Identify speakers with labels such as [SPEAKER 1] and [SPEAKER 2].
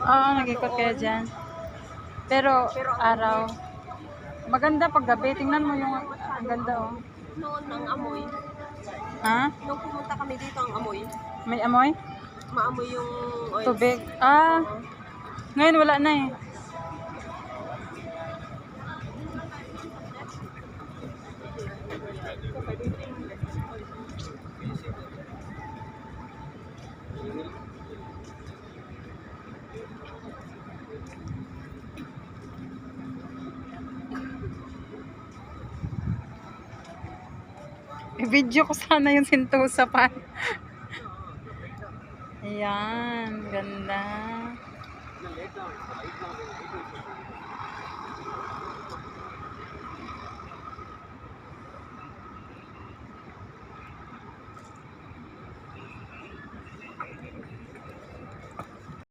[SPEAKER 1] Oo, nag-ikot kayo dyan. Pero araw. Maganda pag gabi. Tingnan mo yung ang ganda oh.
[SPEAKER 2] Noon ang amoy.
[SPEAKER 1] Ha?
[SPEAKER 2] Nung pumunta kami dito ang amoy.
[SPEAKER 1] May amoy?
[SPEAKER 2] Maamoy yung oil.
[SPEAKER 1] Tubig. Ah, ngayon wala na eh. I-video ko sana yung Sentosa pa. Ayan, ganda.